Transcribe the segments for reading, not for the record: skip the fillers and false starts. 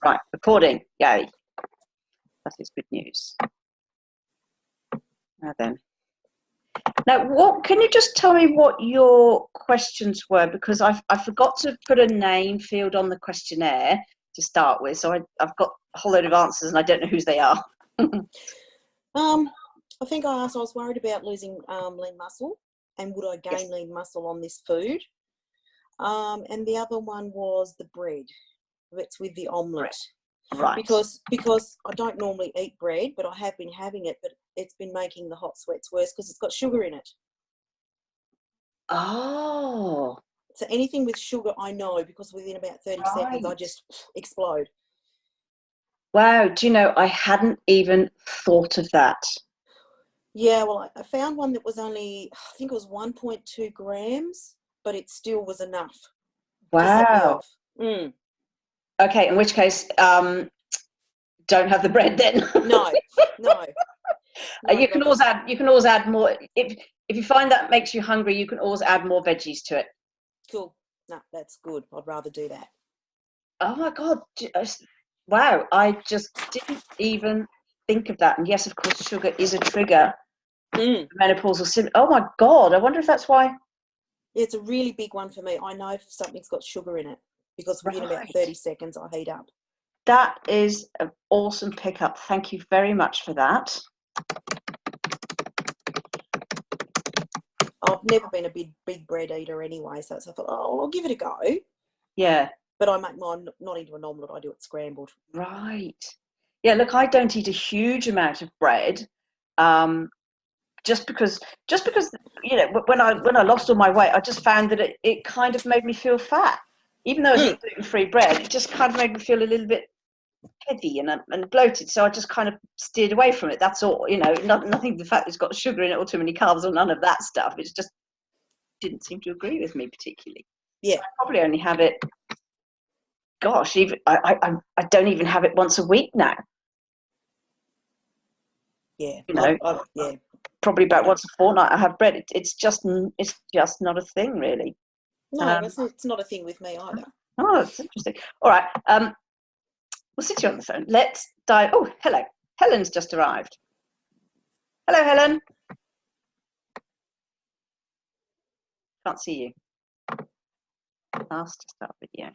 Right, recording. Yay. That is good news. Now then. Now, what can you just tell me what your questions were? Because I forgot to put a name field on the questionnaire to start with. So I've got a whole load of answers and I don't know whose they are. I think I asked, I was worried about losing lean muscle, and would I gain lean muscle on this food? And the other one was the bread. It's with the omelette. Right. Because I don't normally eat bread, but I have been having it, but it's been making the hot sweats worse because it's got sugar in it. Oh. So anything with sugar, I know, because within about 30 seconds, I just explode. Wow. Do you know, I hadn't even thought of that. Yeah, well, I found one that was only, I think it was 1.2 grams, but it still was enough to set me off. Mm. Okay, in which case, don't have the bread then. No. You can always add more. If you find that makes you hungry, you can always add more veggies to it. Cool. No, that's good. I'd rather do that. Oh my God. Wow. I just didn't even think of that. And yes, of course, sugar is a trigger. Menopausal symptom. Oh my God. I wonder if that's why. Yeah, it's a really big one for me. I know if something's got sugar in it because within about 30 seconds I heat up. That is an awesome pickup. Thank you very much for that. I've never been a big bread eater anyway, so I thought, oh, I'll give it a go. Yeah. But I make mine not into an omelette, I do it scrambled. Right. Yeah, look, I don't eat a huge amount of bread. Just because you know, when I lost all my weight, I just found that it kind of made me feel fat. Even though I was eating gluten-free bread, it just kind of made me feel a little bit heavy and bloated. So I just kind of steered away from it. That's all. You know, nothing. The fact it's got sugar in it or too many carbs or none of that stuff. It just didn't seem to agree with me particularly. Yeah, so I probably only have it. Gosh, even I don't even have it once a week now. Yeah, you know, yeah. Probably about once a fortnight I have bread. It's just not a thing, really. No, it's not a thing with me either. Oh, that's interesting. All right. We'll sit you on the phone. Let's dive. Oh, hello. Helen's just arrived. Hello, Helen. Can't see you. Ask to start video.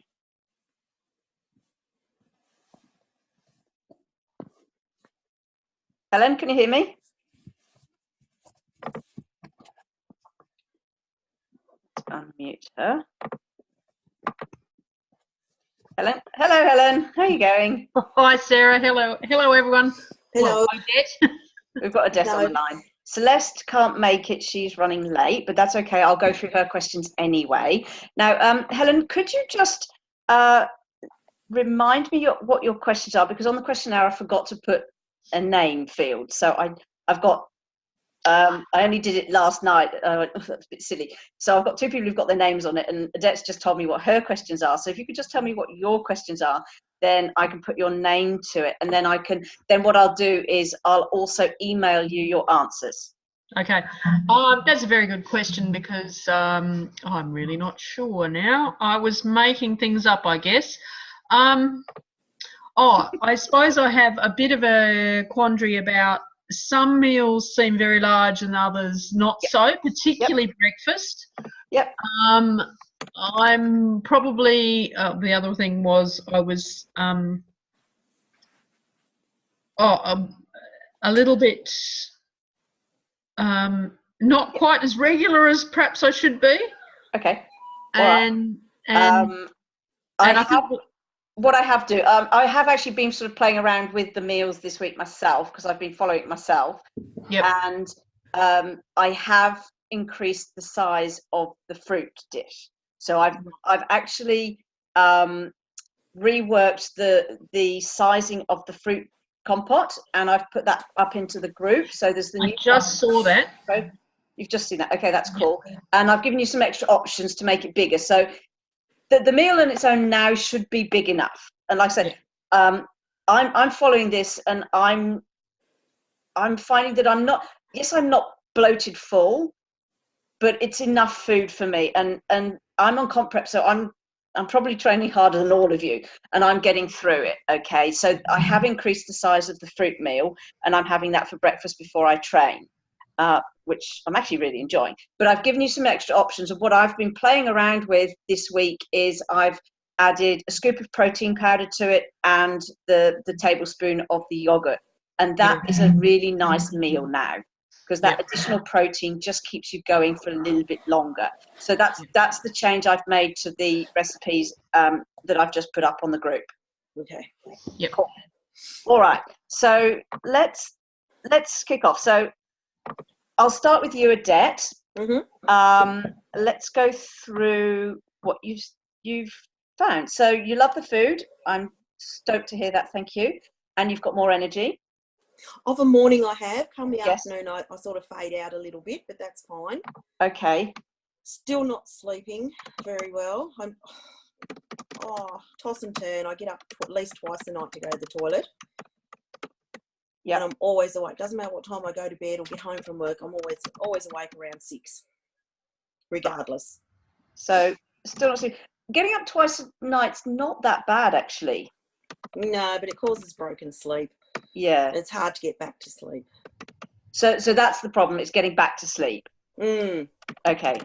Helen, can you hear me? Let's unmute her. Hello, Helen. How are you going? Hi, Sarah. Hello, everyone. Hello. Well, we've got Odette on the line. Celeste can't make it. She's running late, but that's okay. I'll go through her questions anyway. Now, Helen, could you just remind me what your questions are? Because on the questionnaire, I forgot to put a name field. So I've got, I only did it last night. That's a bit silly. So I've got two people who've got their names on it, and Odette's just told me what her questions are. So if you could just tell me what your questions are, then I can put your name to it, and then then what I'll do is I'll also email you your answers. Okay, that's a very good question because I'm really not sure now. I was making things up, I guess. I suppose I have a bit of a quandary about some meals seem very large and others not so, particularly breakfast. Yep. I'm probably, the other thing was I was a little bit not quite as regular as perhaps I should be. Okay. And what I have to, I have actually been sort of playing around with the meals this week myself because I've been following it myself. Yep. And I have increased the size of the fruit dish. So I've actually reworked the sizing of the fruit compote, and I've put that up into the group. So there's the new. I just saw that. You've just seen that. Okay, that's cool. Yep. And I've given you some extra options to make it bigger. So the meal on its own now should be big enough. And like I said, I'm following this, and I'm finding that I'm not bloated full, but it's enough food for me. And I'm on comp prep, so I'm I'm probably training harder than all of you, and I'm getting through it. Okay, so I have increased the size of the fruit meal, and I'm having that for breakfast before I train, which I'm actually really enjoying. But I've given you some extra options of what I've been playing around with this week. Is I've added a scoop of protein powder to it and the tablespoon of the yogurt, and that is a really nice meal now, because that additional protein just keeps you going for a little bit longer. So that's the change I've made to the recipes that I've just put up on the group. Okay. Yep. Cool. All right. So let's kick off. So I'll start with you, Adette. Let's go through what you've found. So you love the food. I'm stoked to hear that. Thank you. And you've got more energy. Of a morning I have. Come the Yes. afternoon, I sort of fade out a little bit, but that's fine. Okay. Still not sleeping very well. I'm toss and turn. I get up at least twice a night to go to the toilet. Yeah. And I'm always awake. Doesn't matter what time I go to bed or get home from work. I'm always awake around 6, regardless. So still not sleeping. Getting up twice a night's not that bad, actually. No, but it causes broken sleep. Yeah. It's hard to get back to sleep. So that's the problem. It's getting back to sleep. Okay.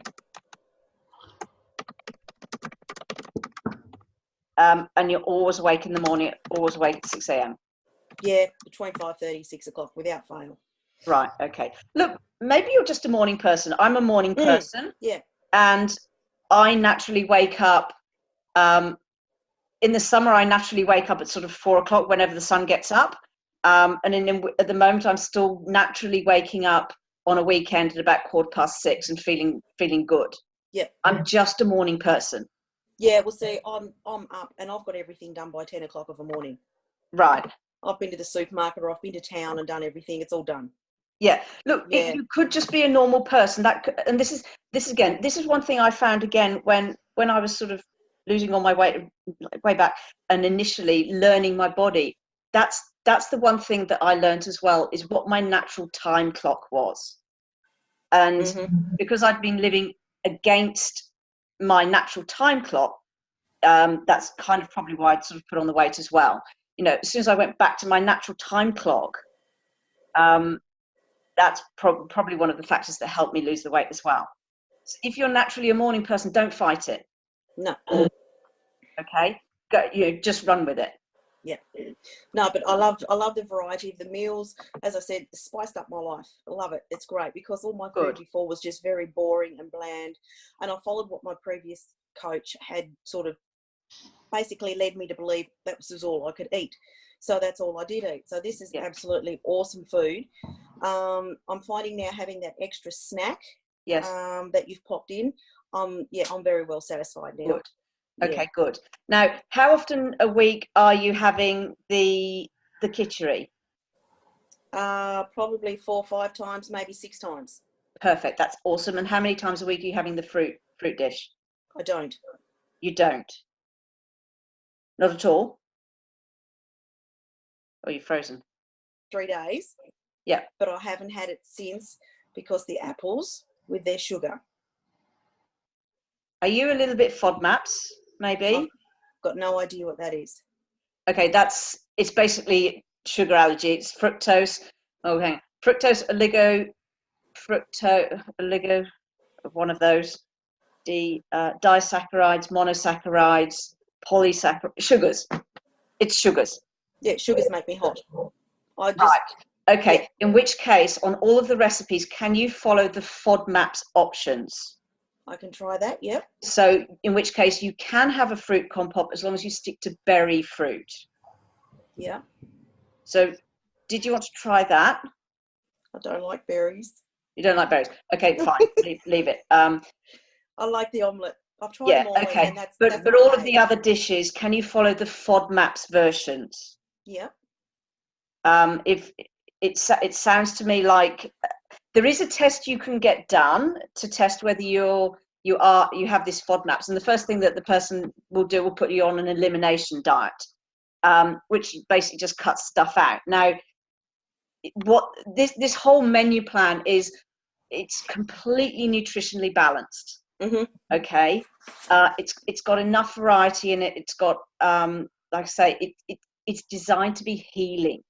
And you're always awake in the morning, always awake at 6 a.m. Yeah, between 5:30 and 6 o'clock, without fail. Right. Okay. Look, maybe you're just a morning person. I'm a morning person. Yeah. And I naturally wake up. In the summer, I naturally wake up at sort of 4 o'clock whenever the sun gets up. And at the moment, I'm still naturally waking up on a weekend at about 6:15 and feeling good. Yeah. I'm just a morning person. Yeah. Well, see, I'm up and I've got everything done by 10 o'clock of the morning. Right. I've been to the supermarket or I've been to town and done everything. It's all done. Yeah. Look, you could just be a normal person. And this is one thing I found again when I was sort of losing all my weight way back and initially learning my body. That's the one thing that I learned as well, is what my natural time clock was. And because I'd been living against my natural time clock, that's kind of probably why I'd sort of put on the weight as well. As soon as I went back to my natural time clock, that's probably one of the factors that helped me lose the weight as well. So if you're naturally a morning person, don't fight it. No. Okay, just run with it. Yeah. No, but I love the variety of the meals. As I said, it spiced up my life. I love it. It's great because all my food before was just very boring and bland, and I followed what my previous coach had sort of basically led me to believe that was all I could eat. So that's all I did eat. So this is absolutely awesome food. I'm finding now having that extra snack that you've popped in. I'm very well satisfied now. Good. Okay, good. Now, how often a week are you having the kitchery? Probably 4 or 5 times, maybe 6 times. Perfect. That's awesome. And how many times a week are you having the fruit dish? I don't. You don't? Not at all? Or are you frozen? 3 days. Yeah. But I haven't had it since because the apples with their sugar. Are you a little bit FODMAPs, maybe? I've got no idea what that is. Okay, it's basically sugar allergy. It's fructose. Oh, hang on. Fructose, oligo, one of those. Disaccharides, monosaccharides, polysaccharides, sugars. It's sugars. Yeah, sugars make me hot. Right. Okay. Yeah. In which case, on all of the recipes, can you follow the FODMAPs options? I can try that, yep. So in which case you can have a fruit compote as long as you stick to berry fruit. Yeah. So did you want to try that? I don't like berries. You don't like berries? Okay, fine. leave it. I like the omelette. I've tried them all. Okay. And that's but all of the other dishes, can you follow the FODMAPs versions? Yeah. If it sounds to me like there is a test you can get done to test whether you have this FODMAPs, and the first thing that the person will put you on an elimination diet, which basically just cuts stuff out. Now, what this whole menu plan is, it's completely nutritionally balanced. Okay, It's got enough variety in it. It's got, like I say, it's designed to be healing.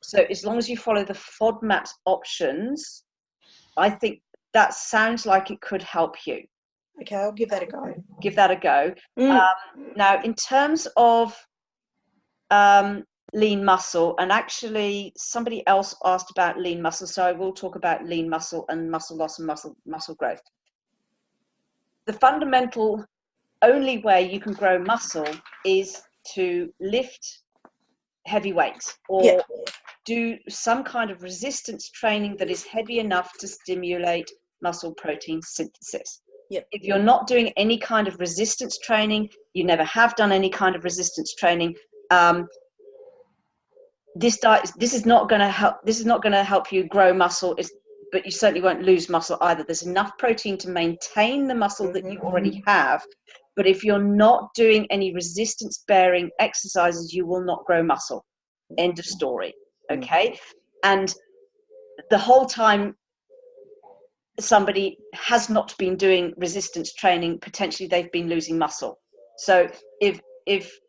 So as long as you follow the FODMAP options, I think that sounds like it could help you. Okay, I'll give that a go. Give that a go. Now, in terms of lean muscle, and actually somebody else asked about lean muscle, so I will talk about lean muscle and muscle loss and muscle growth. The fundamental only way you can grow muscle is to lift heavy weights or do some kind of resistance training that is heavy enough to stimulate muscle protein synthesis. If you're not doing any kind of resistance training, you never have done any kind of resistance training, this is not going to help. This is not going to help you grow muscle, but you certainly won't lose muscle either. There's enough protein to maintain the muscle that you already have, but if you're not doing any resistance bearing exercises, you will not grow muscle. End of story. Okay. And the whole time somebody has not been doing resistance training, potentially they've been losing muscle. So if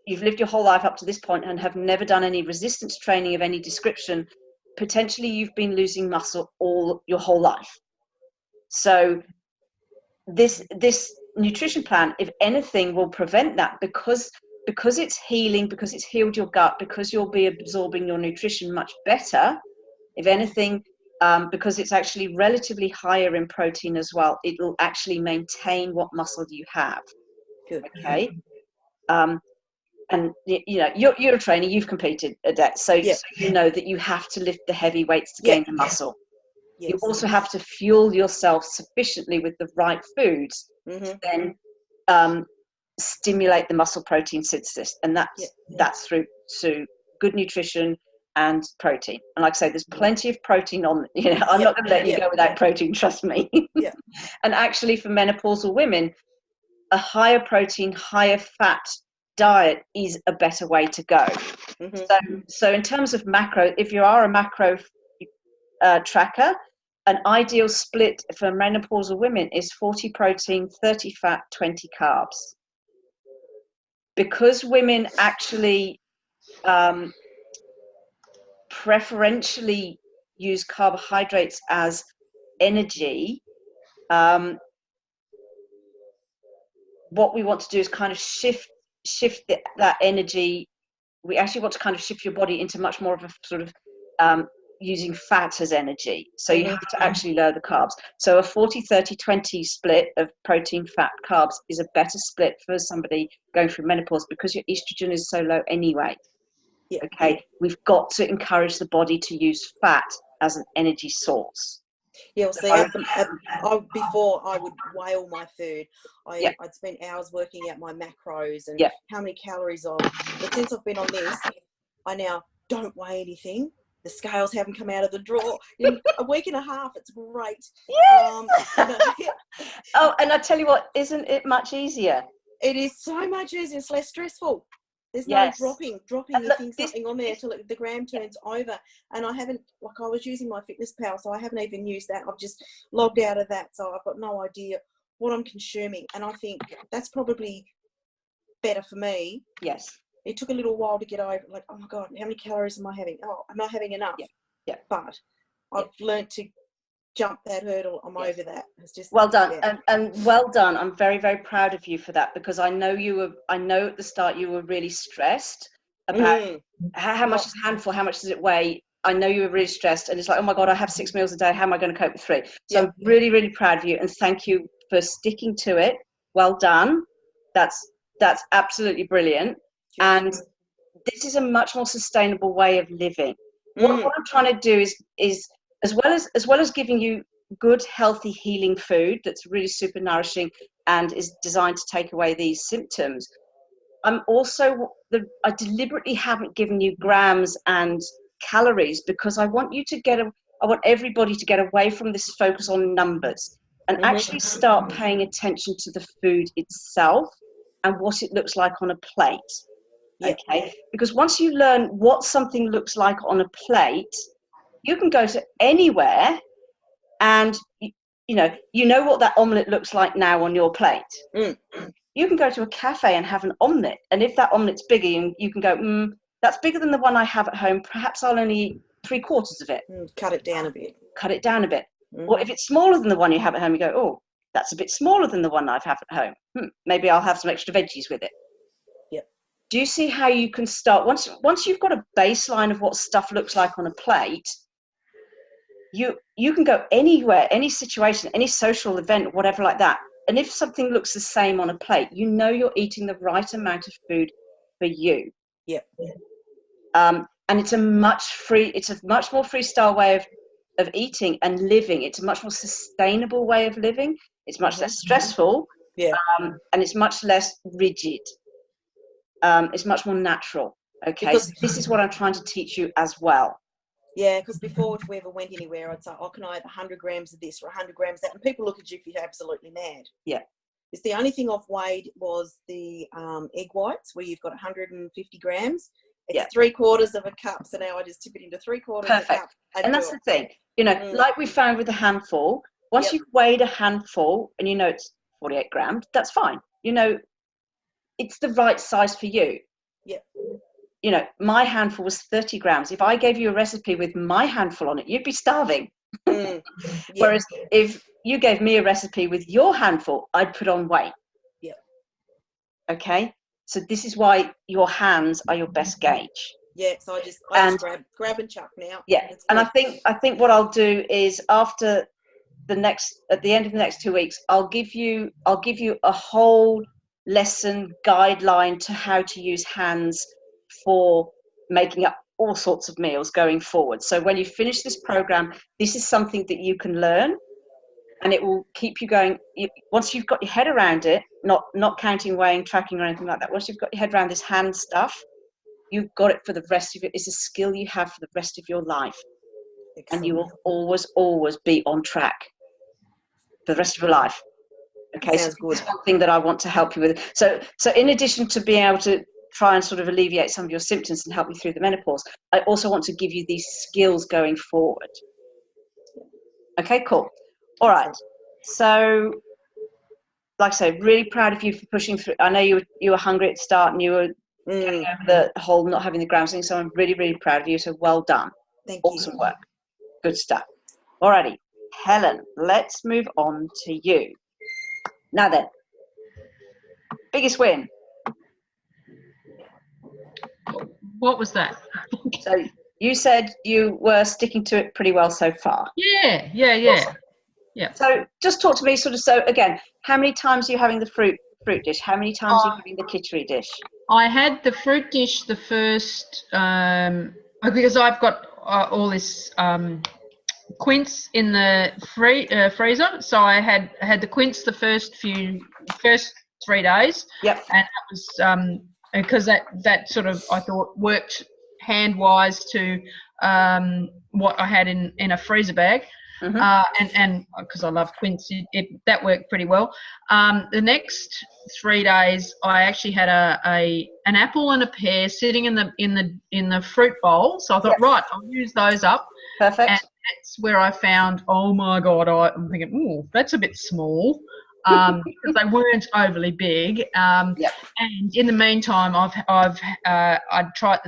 you've lived your whole life up to this point and have never done any resistance training of any description, potentially you've been losing muscle all your whole life. So this nutrition plan, if anything, will prevent that, because it's healing, because it's healed your gut, because you'll be absorbing your nutrition much better. If anything, because it's actually relatively higher in protein as well, it will actually maintain what muscle you have. Good. Okay. And you know, you're a trainer, you've competed, Odette, so you know that you have to lift the heavy weights to gain the muscle. You also have to fuel yourself sufficiently with the right foods to then stimulate the muscle protein synthesis, and that's through good nutrition and protein. And like I say, there's plenty of protein on, you know, I'm not going to let you go without protein, trust me. And actually for menopausal women, a higher protein, higher fat diet is a better way to go. So in terms of macro, if you are a macro tracker, an ideal split for menopausal women is 40 protein, 30 fat, 20 carbs. Because women actually preferentially use carbohydrates as energy, what we want to do is kind of shift that energy. We actually want to kind of shift your body into much more of a sort of using fat as energy. So you have to actually lower the carbs. So a 40-30-20 split of protein, fat, carbs is a better split for somebody going through menopause, because your estrogen is so low anyway. Okay, we've got to encourage the body to use fat as an energy source. Well, see, before I would weigh all my food. I'd spend hours working out my macros and how many calories on. But since I've been on this, I now don't weigh anything. The scales haven't come out of the drawer in a week and a half. It's great. Oh, and I tell you what, isn't it much easier? It is so much easier. It's less stressful. There's no dropping you think something on there till the gram turns over. And I haven't, I was using my Fitness Pal, so I haven't even used that. I've just logged out of that, so I've got no idea what I'm consuming. And I think that's probably better for me. Yes. It took a little while to get over, like, oh my God, how many calories am I having? Oh, am I having enough? But I've learned to jump that hurdle. I'm over that. It's just well done. And well done. I'm very, very proud of you for that, because I know at the start you were really stressed about how much is a handful, how much does it weigh. I know you were really stressed, and it's like, oh my God, I have 6 meals a day, how am I going to cope with 3? So I'm really, really proud of you, and thank you for sticking to it. Well done. That's absolutely brilliant. And this is a much more sustainable way of living. What I'm trying to do is as well as giving you good, healthy, healing food that's really super nourishing and is designed to take away these symptoms, I deliberately haven't given you grams and calories, because I want everybody to get away from this focus on numbers and actually start paying attention to the food itself and what it looks like on a plate. Okay, because once you learn what something looks like on a plate, you can go to anywhere and you know what that omelette looks like now on your plate. you can go to a cafe and have an omelette, and if that omelette's bigger, you can go, that's bigger than the one I have at home. Perhaps I'll only eat 3/4 of it. Cut it down a bit. Cut it down a bit. Mm-hmm. Or if it's smaller than the one you have at home, you go, oh, that's a bit smaller than the one I have at home. Maybe I'll have some extra veggies with it. Yep. Do you see how you can start? Once you've got a baseline of what stuff looks like on a plate, you can go anywhere, any situation, any social event, whatever like that. And if something looks the same on a plate, you know you're eating the right amount of food for you. Yep. And it's a much more freestyle way of eating and living. It's a much more sustainable way of living. It's much less stressful. Yeah. And it's much less rigid. It's much more natural. Okay. Because this is what I'm trying to teach you as well. Yeah, because before, if we ever went anywhere, I'd say, oh, can I have 100 grams of this or 100 grams of that? And people look at you if you're absolutely mad. Yeah. It's the only thing I've weighed was the egg whites, where you've got 150 grams. It's 3/4 of a cup. So now I just tip it into 3/4 of a cup. And that's the thing. You know, like we found with the handful, once you've weighed a handful and you know it's 48 grams, that's fine. You know, it's the right size for you. Yep. You know, my handful was 30 grams. If I gave you a recipe with my handful on it, you'd be starving. Whereas if you gave me a recipe with your handful, I'd put on weight. Yeah. Okay. So this is why your hands are your best gauge. Yeah. So I just grab and chuck now. Yeah. And I think what I'll do is at the end of the next 2 weeks, I'll give you a whole lesson guideline to how to use hands for making up all sorts of meals going forward. So when you finish this program, this is something that you can learn, and it will keep you going. Once you've got your head around it, not counting, weighing, tracking or anything like that, once you've got your head around this hand stuff, you've got it for the rest of it. It's a skill you have for the rest of your life. Excellent. And you will always be on track for the rest of your life. Okay, sounds good. It's one thing that I want to help you with. So in addition to being able to try and sort of alleviate some of your symptoms and help you through the menopause, I also want to give you these skills going forward. Okay, cool. All right. So, like I say, really proud of you for pushing through. I know you were hungry at the start and you were getting over the whole not having the grams thing. So I'm really, really proud of you. So well done. Thank you. Awesome work. Good stuff. Alrighty, Helen, let's move on to you. Now then, biggest win. What was that? So you said you were sticking to it pretty well so far. Yeah. Awesome. Yeah. So just talk to me so again, how many times are you having the fruit dish? How many times are you having the kitchery dish? I had the fruit dish the first, because I've got all this quince in the freezer. So I had the quince the first 3 days. Yep. And that was because that sort of, I thought, worked hand-wise to what I had in a freezer bag. Mm-hmm. And because I love quince, that worked pretty well. The next 3 days, I actually had an apple and a pear sitting in the fruit bowl. So I thought, right, I'll use those up. Perfect. And that's where I found, oh my God, I'm thinking, oh, that's a bit small. Because they weren't overly big. And in the meantime, I'd tried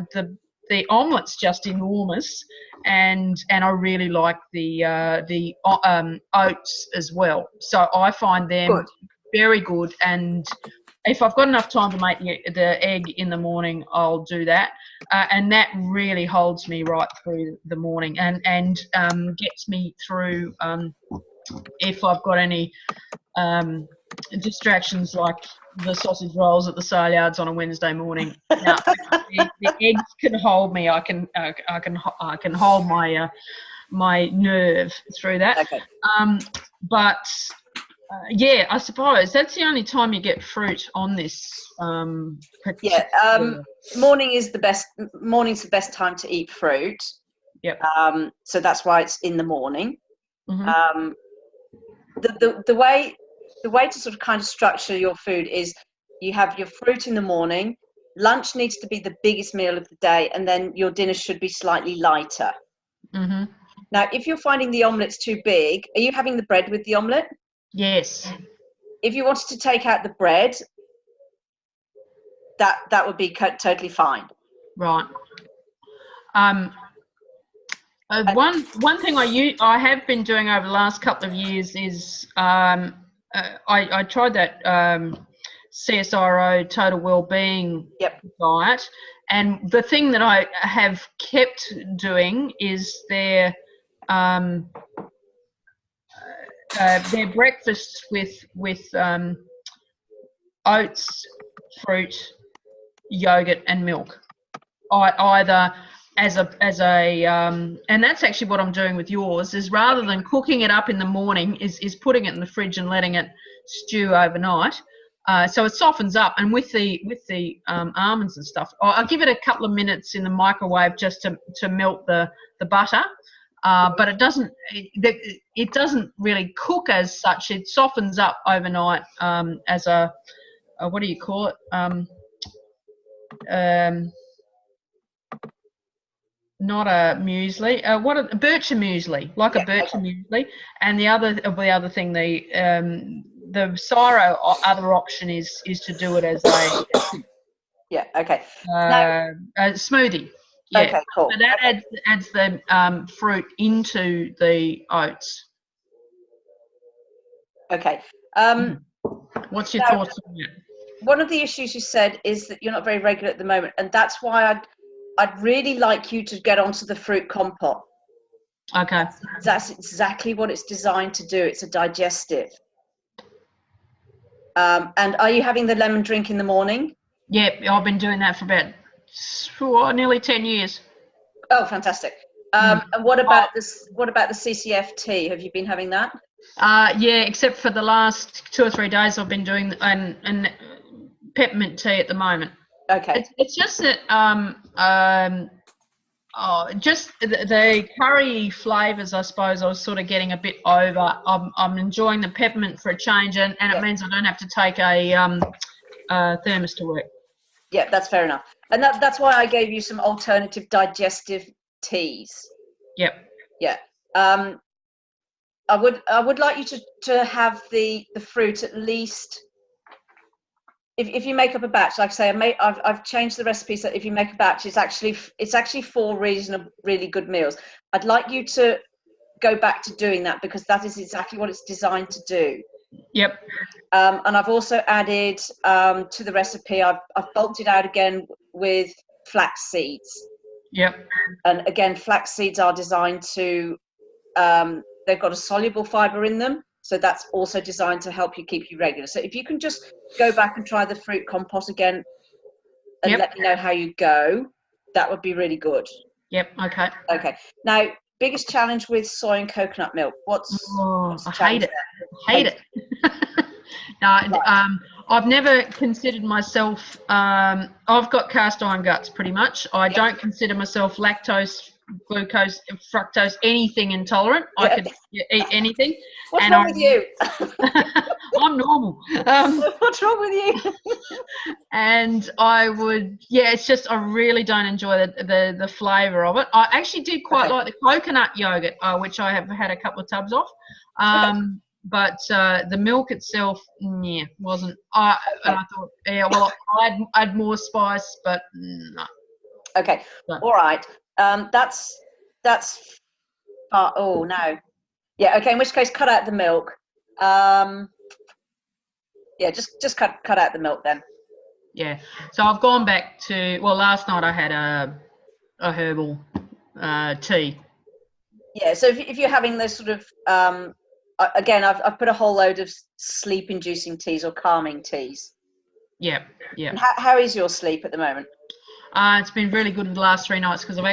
the omelet's just enormous, and I really like the oats as well. So I find them very good. And if I've got enough time to make the egg in the morning, I'll do that. And that really holds me right through the morning and gets me through if I've got any distractions like the sausage rolls at the sale yards on a Wednesday morning. Now, the eggs can hold me. I can hold my nerve through that. Okay. But I suppose that's the only time you get fruit on this. Morning's the best time to eat fruit. Yep. So that's why it's in the morning. Mm-hmm. The way to sort of kind of structure your food is you have your fruit in the morning, lunch needs to be the biggest meal of the day, and then your dinner should be slightly lighter. Mm-hmm. Now, if you're finding the omelet's too big, are you having the bread with the omelette? Yes. If you wanted to take out the bread, that would be totally fine. Right. One thing I have been doing over the last couple of years is I tried that CSIRO total wellbeing diet, and the thing that I have kept doing is their breakfast with oats, fruit, yogurt, and milk. Either as a and that's actually what I'm doing with yours, is rather than cooking it up in the morning, is putting it in the fridge and letting it stew overnight, so it softens up. And with the almonds and stuff, I'll give it a couple of minutes in the microwave just to melt the butter, but it doesn't really cook as such. It softens up overnight as a what do you call it? Not a muesli. A bircher muesli, like a bircher muesli. And the other thing, the Syro other option is to do it as a a smoothie. Yeah. Okay, cool. So that adds the fruit into the oats. Okay. What's your thoughts on that? One of the issues you said is that you're not very regular at the moment, and that's why I'd really like you to get onto the fruit compote. Okay. That's exactly what it's designed to do. It's a digestive. And are you having the lemon drink in the morning? Yeah, I've been doing that for about nearly 10 years. Oh, fantastic. And what about this? What about the CCF tea? Have you been having that? Yeah, except for the last 2 or 3 days, I've been doing an peppermint tea at the moment. Okay. It's just that just the curry flavours, I suppose, I was sort of getting a bit over. I'm enjoying the peppermint for a change, and it means I don't have to take a thermos to work. Yeah, that's fair enough. And that's why I gave you some alternative digestive teas. Yep. Yeah. I would like you to have the fruit at least. If you make up a batch, like I say, I've changed the recipe so if you make a batch, it's actually 4 really good meals. I'd like you to go back to doing that, because that is exactly what it's designed to do. Yep. And I've also added to the recipe, I've bulked it out again with flax seeds. Yep. And again, flax seeds are designed to, they've got a soluble fibre in them. So that's also designed to help you keep you regular. So if you can just go back and try the fruit compote again and let me know how you go, that would be really good. Yep. Okay. Okay. Now, biggest challenge with soy and coconut milk. What's the challenge there? I hate it. No, right. I've never considered myself. I've got cast iron guts, pretty much. I don't consider myself lactose, glucose, fructose, anything intolerant. I could eat anything. What's wrong with you? I'm normal. What's wrong with you? And I would, it's just I really don't enjoy the flavour of it. I actually did quite like the coconut yogurt, which I have had a couple of tubs of. But the milk itself, wasn't. And I thought, I'd add more spice, but no. Okay, all right. That's. Oh no. Yeah. Okay. In which case, cut out the milk. Just cut out the milk then. Yeah. So I've gone back to. Well, last night I had a herbal tea. Yeah. So if you're having this sort of again, I've put a whole load of sleep-inducing teas or calming teas. Yeah. And how is your sleep at the moment? It's been really good in the last 3 nights because I'm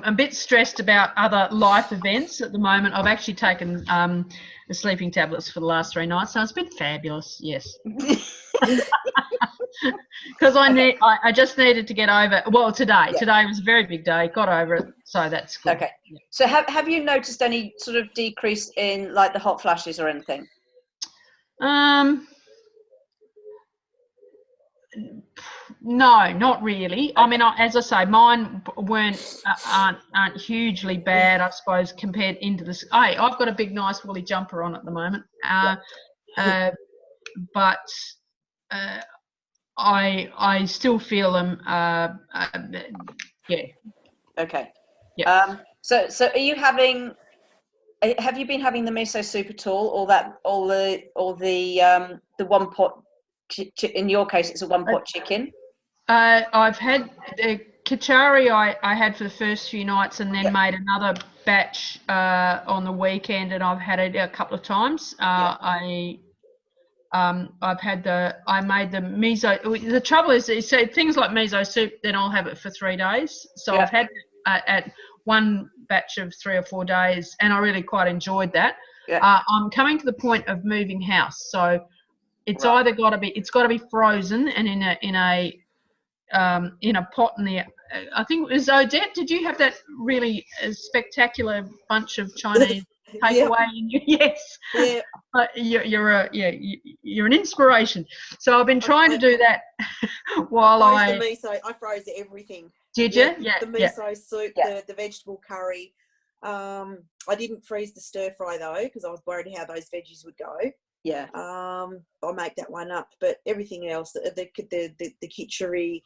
a bit stressed about other life events at the moment. I've actually taken the sleeping tablets for the last 3 nights, so it's been fabulous. Yes. Because I just needed to get over. Well, today was a very big day. Got over it, so that's good. Okay. Yeah. So have you noticed any sort of decrease in like the hot flashes or anything? No, not really. Okay. I mean, as I say, mine aren't hugely bad, I suppose, compared into this. Hey, I've got a big, nice woolly jumper on at the moment. But I still feel them. Yeah. Okay. Yeah. So are you having? Have you been having the miso soup at all, or the one pot? In your case, it's a one pot chicken. I've had the kachari I had for the first few nights, and then made another batch on the weekend, and I've had it a couple of times. I made the miso. The trouble is, so things like miso soup, then I'll have it for 3 days. So I've had at one batch of 3 or 4 days, and I really quite enjoyed that. I'm coming to the point of moving house, so it's either got to be frozen and in a pot in the. I think it was Odette. Did you have that really spectacular bunch of Chinese takeaway? Yes. Yeah. You're an inspiration. So I've been trying to do that while I froze everything. Did you? Yeah. The miso soup, the vegetable curry. I didn't freeze the stir fry though, because I was worried how those veggies would go. Yeah. I'll make that one up, but everything else, the kitchery,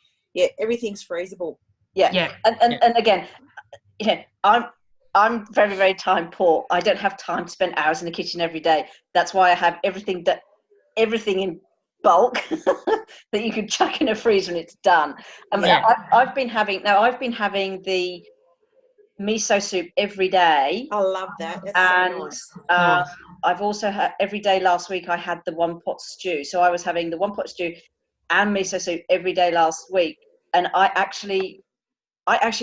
everything's freezable. Yeah. And again, I'm very, very time poor. I don't have time to spend hours in the kitchen every day. That's why I have everything in bulk that you can chuck in a freezer and it's done. I've been having the miso soup every day. I love that. That's so nice. I've also had every day last week. I had the one pot stew, so I was having the one pot stew and miso soup every day last week. And I actually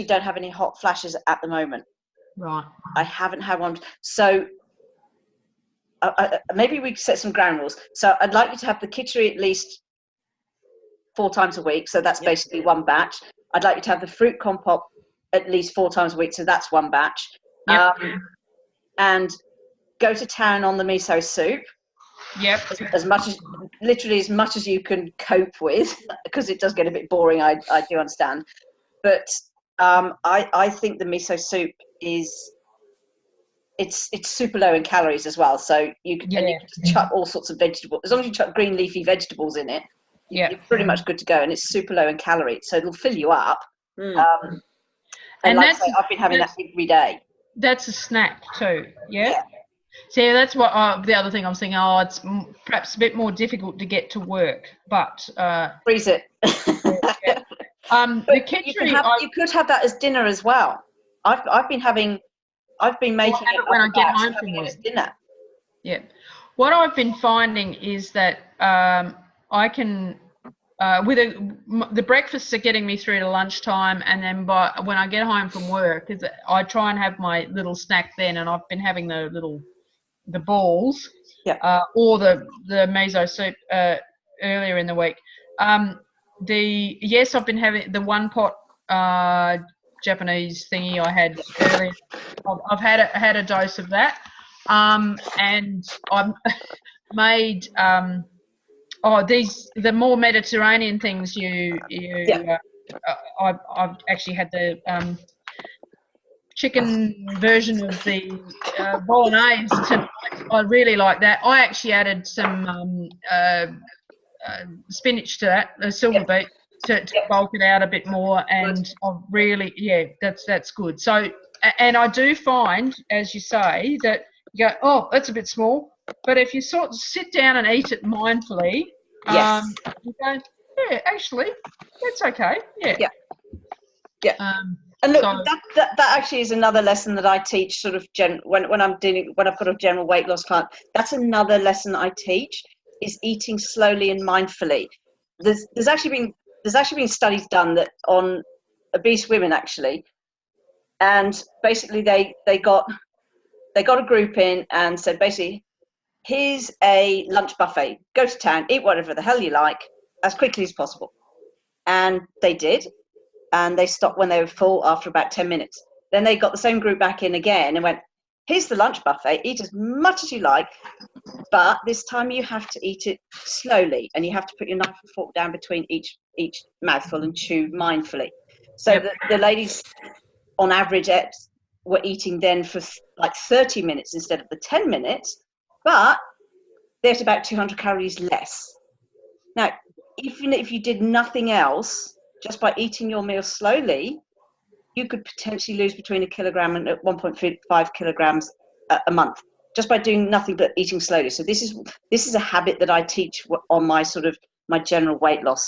don't have any hot flashes at the moment. Right. I haven't had one. So maybe we could set some ground rules. So I'd like you to have the kitchery at least 4 times a week. So that's basically one batch. I'd like you to have the fruit compote at least 4 times a week. So that's one batch. Yep. And go to town on the miso soup. Yep. As much as you can cope with, because it does get a bit boring. I do understand. But I think the miso soup it's super low in calories as well. So you can just chuck all sorts of vegetables. As long as you chuck green leafy vegetables in it, you're pretty much good to go. And it's super low in calories, so it'll fill you up. And like I say, I've been having that every day. That's a snack too. Yeah. See, that's what the other thing I'm thinking. Oh, it's perhaps a bit more difficult to get to work, but freeze it. The kitchery, you could have that as dinner as well. I've been making it when I get home from work. As dinner. Yeah. What I've been finding is that I can the breakfasts are getting me through to lunchtime, and then when I get home from work, because I try and have my little snack then, and I've been having the balls, or the miso soup earlier in the week. I've been having the one pot Japanese thingy I had earlier. I've had a dose of that, and I've made the more Mediterranean things. I've actually had the chicken version of the bolognese tonight. I really like that. I actually added some spinach to that, the silver beet, to bulk it out a bit more, and I really, that's good. So, and I do find, as you say, that you go, oh, that's a bit small, but if you sort of sit down and eat it mindfully, you go, yeah, actually, that's okay. Yeah. And look, that actually is another lesson that I teach. Sort of when I've got a general weight loss client, that's another lesson I teach, is eating slowly and mindfully. There's actually been studies done that on obese women actually, and basically they got a group in and said, basically, here's a lunch buffet. Go to town, eat whatever the hell you like as quickly as possible. And they did. And they stopped when they were full after about 10 minutes. Then they got the same group back in again and went, here's the lunch buffet, eat as much as you like, but this time you have to eat it slowly, and you have to put your knife and fork down between each mouthful and chew mindfully. So the ladies, on average, were eating then for like 30 minutes instead of the 10 minutes, but there's about 200 calories less. Now, even if you did nothing else, just by eating your meal slowly, you could potentially lose between 1 kilogram and 1.5 kilograms a month, just by doing nothing but eating slowly. So this is a habit that I teach on my my general weight loss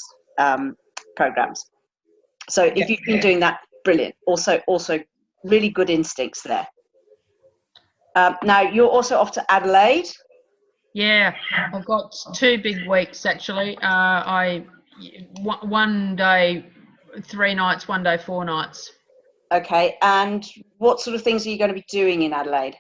programs. So if you've been doing that, brilliant. Also really good instincts there. Now you're also off to Adelaide. Yeah, I've got 2 big weeks actually. One day 3 nights, one day 4 nights. Okay, and what sort of things are you going to be doing in Adelaide?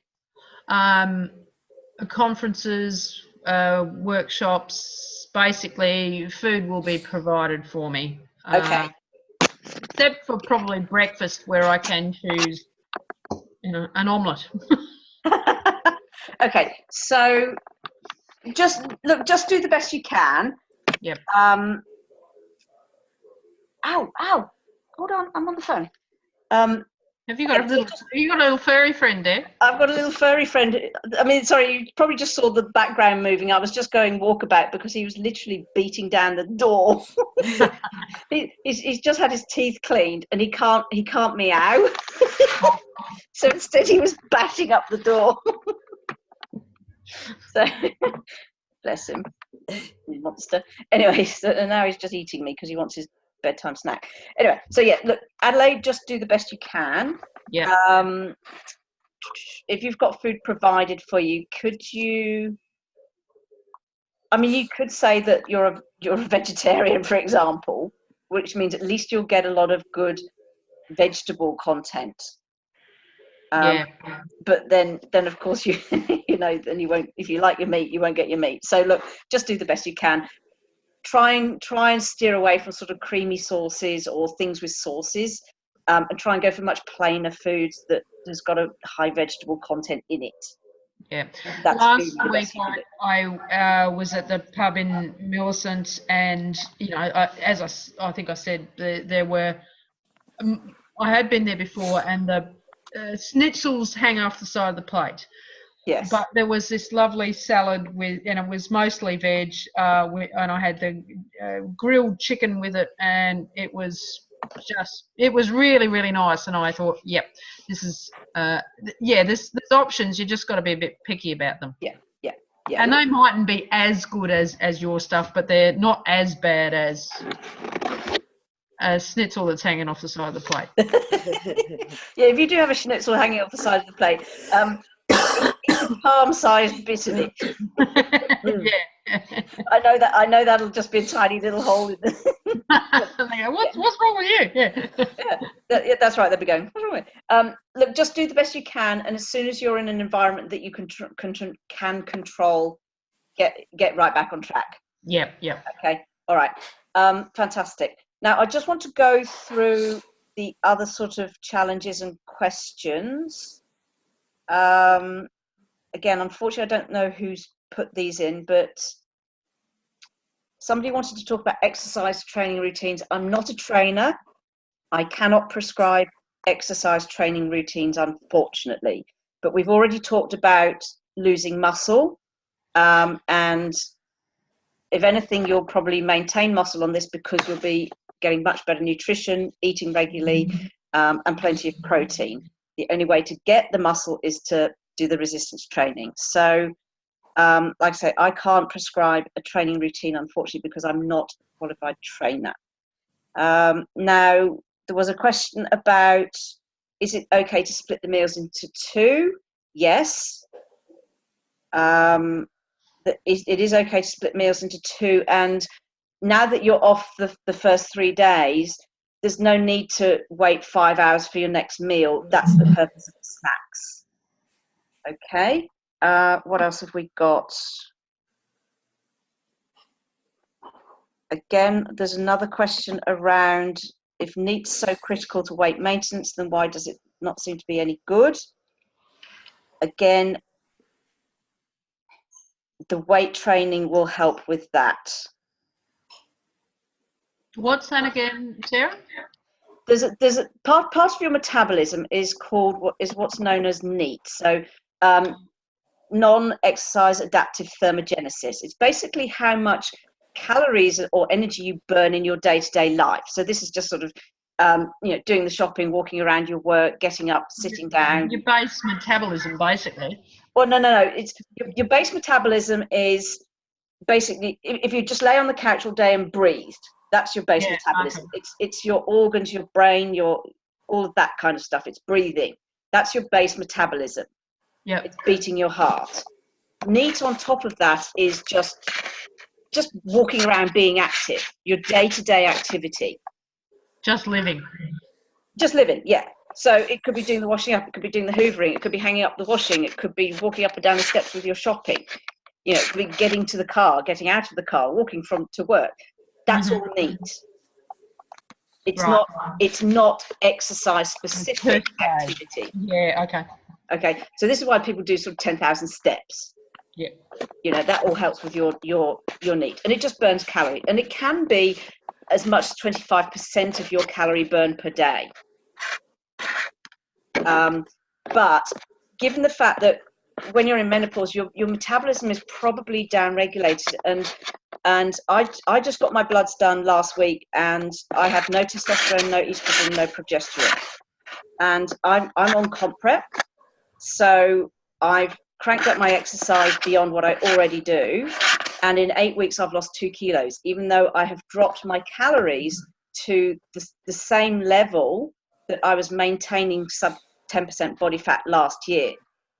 Conferences, workshops. Basically, food will be provided for me. Okay. Except for probably breakfast, where I can choose, an omelette. Okay, so just do the best you can. Yep. Ow! Hold on, I'm on the phone. Have you got a little furry friend there? I've got a little furry friend. I mean, sorry, you probably just saw the background moving. I was just going walkabout because he was literally beating down the door. He's just had his teeth cleaned and he can't meow. So instead he was bashing up the door. So bless him, monster. Anyway, so now he's just eating me because he wants his bedtime snack. Anyway, so yeah, look, Adelaide, just do the best you can. Yeah. If you've got food provided for you, could you? I mean, you could say that you're a vegetarian, for example, which means at least you'll get a lot of good vegetable content. Yeah. But then of course you then you won't. If you like your meat, you won't get your meat. So look, just do the best you can. Try and steer away from sort of creamy sauces or things with sauces, and try and go for much plainer foods that has got a high vegetable content in it. Yeah. That's Last really week I was at the pub in Millicent, and as I think I said, there were I had been there before, and the schnitzels hang off the side of the plate. Yes. But there was this lovely salad and it was mostly veg, and I had the grilled chicken with it, and it was really, really nice. And I thought, yep, this is, there's options. You just got to be a bit picky about them. Yeah. And they mightn't be as good as your stuff, but they're not as bad as a schnitzel that's hanging off the side of the plate. Yeah, if you do have a schnitzel hanging off the side of the plate, it's a palm-sized bit of it. Yeah. I know that'll just be a tiny little hole in the. What's wrong with you? Yeah, that's right. They'll be going, what's wrong with it? Look, just do the best you can, and as soon as you're in an environment that you can control, get right back on track. Yep. Okay. All right. Fantastic. Now, I just want to go through the other sort of challenges and questions. Again, unfortunately, I don't know who's put these in, but somebody wanted to talk about exercise training routines. I'm not a trainer. I cannot prescribe exercise training routines, unfortunately. But we've already talked about losing muscle. And if anything, you'll probably maintain muscle on this because you'll be getting much better nutrition, eating regularly, and plenty of protein. The only way to get the muscle is to do the resistance training. So, like I say, I can't prescribe a training routine, unfortunately, because I'm not a qualified trainer. Now, there was a question about, is it okay to split the meals into 2? Yes. It is okay to split meals into 2, and now that you're off the first 3 days, there's no need to wait 5 hours for your next meal. That's the purpose of the snacks. Okay. What else have we got? Again, there's another question around, if NEAT's so critical to weight maintenance, then why does it not seem to be any good? Again, the weight training will help with that. What's that again, Sarah? There's a part of your metabolism is called what's known as NEAT. So non-exercise adaptive thermogenesis. It's basically how much calories or energy you burn in your day-to-day life. So this is just sort of, doing the shopping, walking around your work, getting up, sitting down. Your base metabolism, basically. Well, no. It's your base metabolism is basically, if you just lay on the couch all day and breathed, that's your base metabolism. Okay. It's your organs, your brain, all of that kind of stuff. It's breathing. That's your base metabolism. Yeah. It's beating your heart. NEAT on top of that is just walking around, being active, your day-to-day activity. Just living. Just living, yeah. So it could be doing the washing up, it could be doing the hoovering, it could be hanging up the washing, it could be walking up and down the steps with your shopping. It could be getting to the car, getting out of the car, walking to work. That's all NEAT. It's not exercise specific activity. Yeah, okay. Okay, so this is why people do sort of 10,000 steps. Yeah. That all helps with your NEAT, and it just burns calories, and it can be as much as 25% of your calorie burn per day. But given the fact that when you're in menopause, your metabolism is probably down-regulated, and I just got my bloods done last week, and I have no testosterone, no estrogen, no progesterone, and I'm on comp prep, so I've cranked up my exercise beyond what I already do, and in 8 weeks I've lost 2 kilos, even though I have dropped my calories to the same level that I was maintaining sub 10% body fat last year.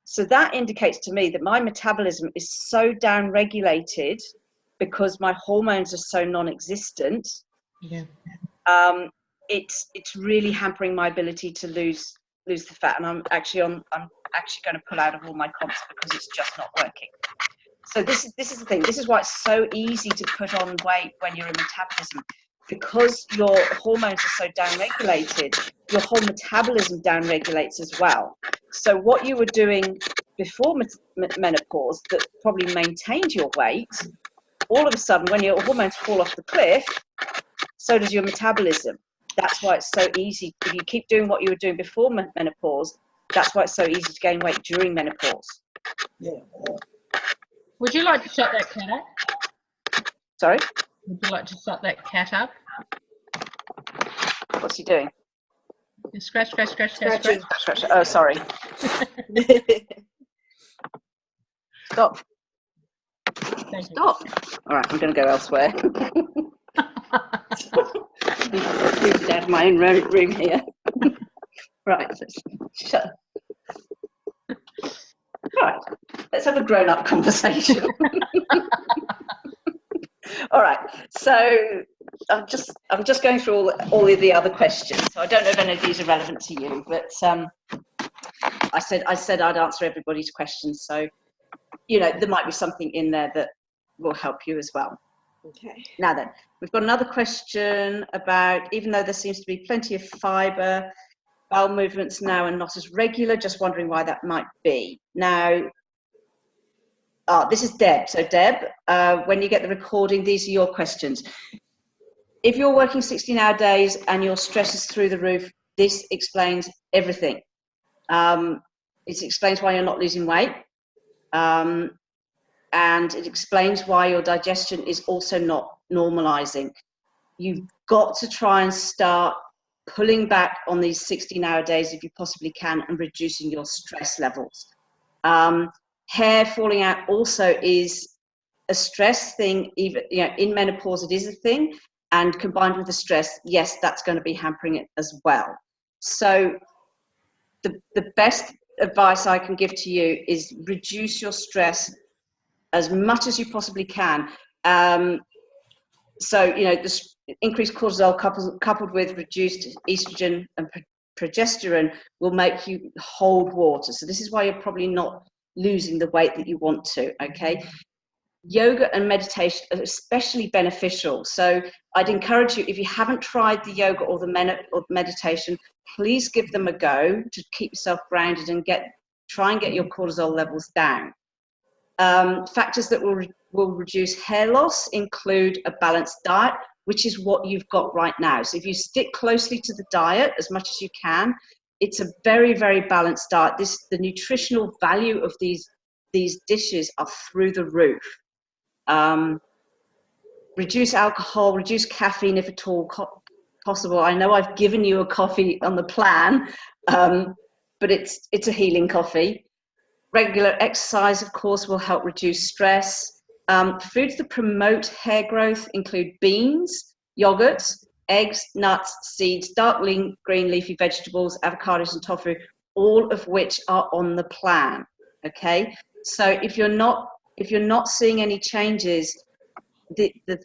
So that indicates to me that my metabolism is so down regulated because my hormones are so non-existent. Yeah. It's really hampering my ability to lose the fat, and I'm actually going to pull out of all my comps because it's just not working. So this is the thing. This is why it's so easy to put on weight when you're in metabolism, because your hormones are so down-regulated. Your whole metabolism down-regulates as well. So what you were doing before menopause that probably maintained your weight, all of a sudden when your hormones fall off the cliff, so does your metabolism. That's why it's so easy. If you keep doing what you were doing before menopause, that's why it's so easy to gain weight during menopause. Yeah. Would you like to shut that cat up? Sorry? Would you like to shut that cat up? What's he doing? Scratch. Oh, sorry. Stop. Stop. All right, I'm going to go elsewhere. Moved out of my own room here. Right, shut. Right, let's have a grown-up conversation. All right, so I'm just going through all of the other questions. So I don't know if any of these are relevant to you, but I said I'd answer everybody's questions. So there might be something in there that will help you as well. Okay. Now then, we've got another question about, even though there seems to be plenty of fibre, bowel movements now are not as regular, just wondering why that might be. Now, this is Deb. So Deb, when you get the recording, these are your questions. If you're working 16-hour days and your stress is through the roof, this explains everything. It explains why you're not losing weight. And it explains why your digestion is also not normalizing. You've got to try and start pulling back on these 16-hour days if you possibly can, and reducing your stress levels. Hair falling out also is a stress thing. Even in menopause, it is a thing, and combined with the stress, yes, that's going to be hampering it as well. So the best advice I can give to you is reduce your stress as much as you possibly can. So this increased cortisol coupled with reduced estrogen and progesterone will make you hold water. So this is why you're probably not losing the weight that you want to. Okay, yoga and meditation are especially beneficial. So I'd encourage you, if you haven't tried the yoga or the meditation, please give them a go to keep yourself grounded and try and get your cortisol levels down. Factors that will reduce hair loss include a balanced diet, which is what you've got right now. So if you stick closely to the diet as much as you can, it's a very, very balanced diet. The nutritional value of these dishes are through the roof. reduce alcohol, reduce caffeine if at all possible. I know I've given you a coffee on the plan, but it's a healing coffee. Regular exercise, of course, will help reduce stress. Foods that promote hair growth include beans, yogurts, eggs, nuts, seeds, dark green leafy vegetables, avocados and tofu, all of which are on the plan. Okay, so if you're not seeing any changes, the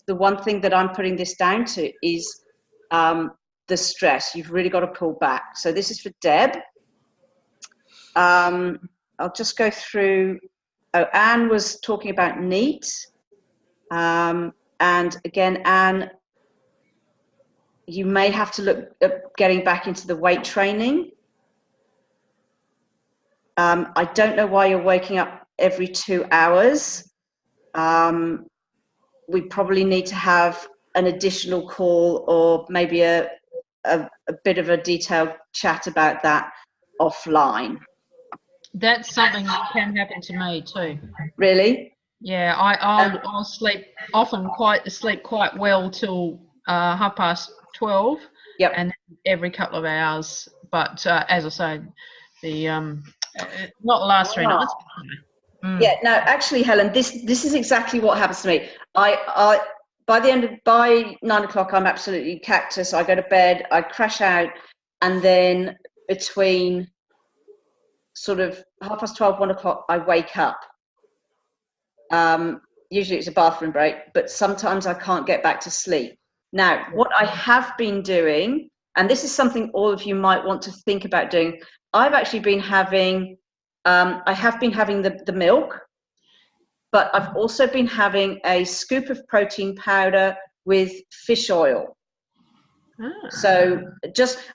one thing that I'm putting this down to is the stress. You've really got to pull back. So this is for Deb. I'll just go through. Oh, Anne was talking about NEAT. And again, Anne, you may have to look at getting back into the weight training. I don't know why you're waking up every 2 hours. We probably need to have an additional call or maybe a bit of a detailed chat about that offline. That's something that can happen to me too. Really? Yeah, I'll sleep quite well till 12:30. Yep. And every couple of hours. But as I say, the not the last 3 nights. Yeah, no, actually, Helen, this is exactly what happens to me. I by 9 o'clock, I'm absolutely cactus. I go to bed, I crash out, and then between sort of 12:30, 1 o'clock, I wake up. Usually it's a bathroom break, but sometimes I can't get back to sleep. Now, what I have been doing, and this is something all of you might want to think about doing, I've actually been having, I have been having the milk, but I've also been having a scoop of protein powder with fish oil. So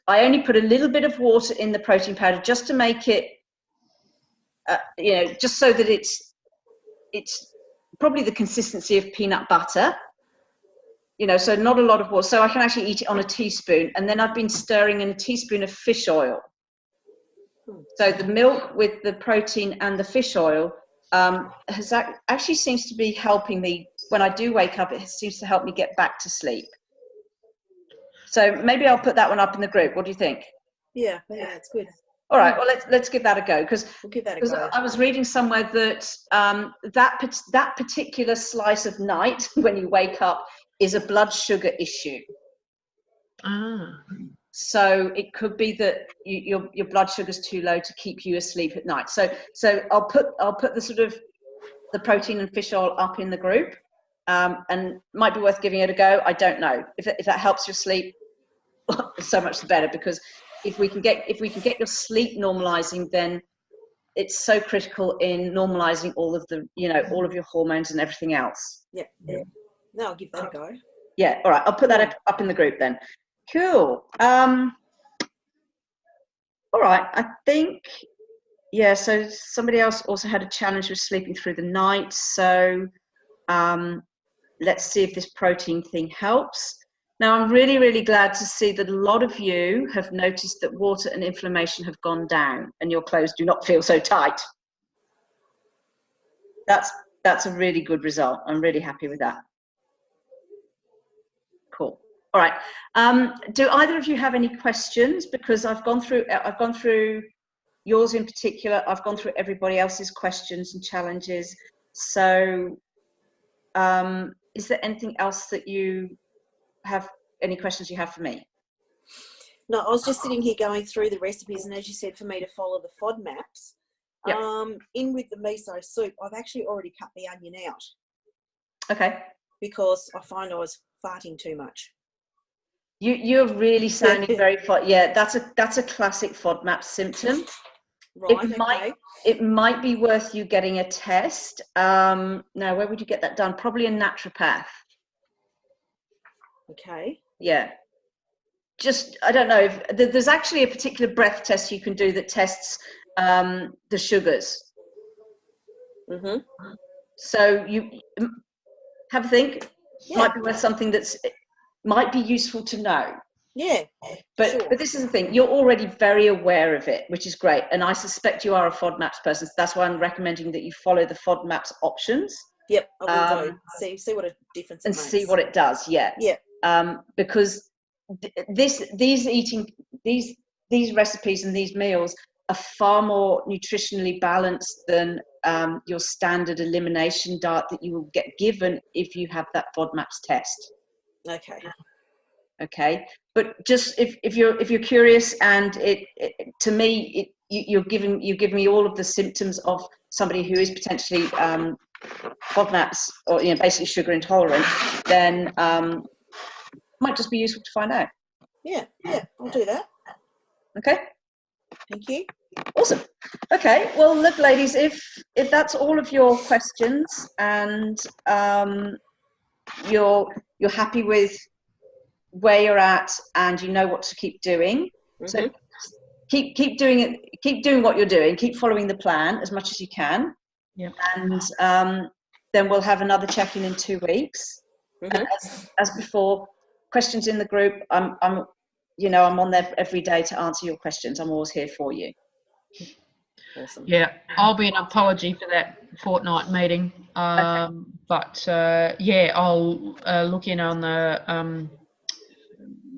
I only put a little bit of water in the protein powder just to make it, just so that it's probably the consistency of peanut butter, so not a lot of water. So I can actually eat it on a teaspoon. And then I've been stirring in a teaspoon of fish oil. So the milk with the protein and the fish oil actually seems to be helping me. When I do wake up, it seems to help me get back to sleep. So maybe I'll put that one up in the group. What do you think? Yeah, that's good. All right, well, let's give that a go, because we'll give that a go. I was reading somewhere that that particular slice of night when you wake up is a blood sugar issue. So it could be that your blood sugar's too low to keep you asleep at night. So I'll put the sort of the protein and fish oil up in the group, and might be worth giving it a go. I don't know if that helps your sleep. So much the better, because if we can get your sleep normalizing, then it's so critical in normalizing all of your hormones and everything else. Yeah. No, I'll give that a go. Yeah. All right. I'll put that up in the group then. Cool. All right. I think, yeah. So somebody else also had a challenge with sleeping through the night. So let's see if this protein thing helps. Now, I'm really, really glad to see that a lot of you have noticed that water and inflammation have gone down and your clothes do not feel so tight. That's a really good result. I'm really happy with that. Cool. All right. Do either of you have any questions? Because I've gone through yours in particular. I've gone through everybody else's questions and challenges. So is there anything else that you have, any questions you have for me? No, I was just sitting here going through the recipes, and as you said, for me to follow the FODMAPs. Yep. In with the miso soup, I've actually already cut the onion out. Okay. Because I find I was farting too much. You're really sounding very yeah, that's a classic FODMAP symptom. Right. It might be worth you getting a test. Now, where would you get that done? Probably a naturopath. Okay. Yeah. Just, I don't know, if there's actually a particular breath test you can do that tests the sugars. Mm-hmm. So you have a think. Yeah. Might be worth something might be useful to know. Yeah. But sure. But this is the thing, you're already very aware of it, which is great. And I suspect you are a FODMAPs person. So that's why I'm recommending that you follow the FODMAPs options. Yep, I will do. See what a difference it and makes. see what it does. Yeah. Because these recipes and these meals are far more nutritionally balanced than your standard elimination diet that you will get given if you have that FODMAPs test. Okay, but just if you're curious, and you're giving me all of the symptoms of somebody who is potentially FODMAPs, or basically sugar intolerant, then might just be useful to find out. Yeah, I'll do that. Okay. Thank you. Awesome. Okay. Well, look, ladies, if that's all of your questions, and you're happy with where you're at, and you know what to keep doing, so keep doing it. Keep doing what you're doing. Keep following the plan as much as you can. Yeah. And then we'll have another check-in in 2 weeks. And as before, questions in the group. I'm on there every day to answer your questions. I'm always here for you. Awesome. Yeah, I'll be an apology for that fortnight meeting. But yeah, I'll look in on the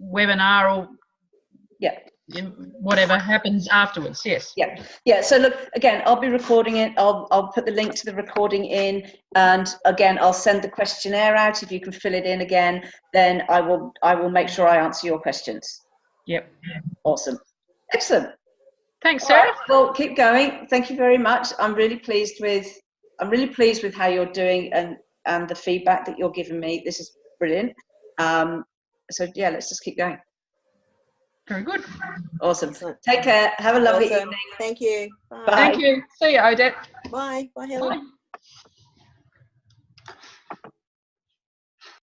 webinar, or whatever happens afterwards. Yes. Yeah. So look, again, I'll be recording it. I'll put the link to the recording in, and again, I'll send the questionnaire out. If you can fill it in again, then I will make sure I answer your questions. Yep. Awesome. Excellent. Thanks, Sarah. Right, well, keep going. Thank you very much. I'm really pleased with how you're doing, and the feedback that you're giving me. This is brilliant. So yeah, let's just keep going. Very good. Awesome. Take care. Have a lovely evening. Thank you. Bye. Bye. Thank you. See you, Odette. Bye. Bye, Helen. Bye.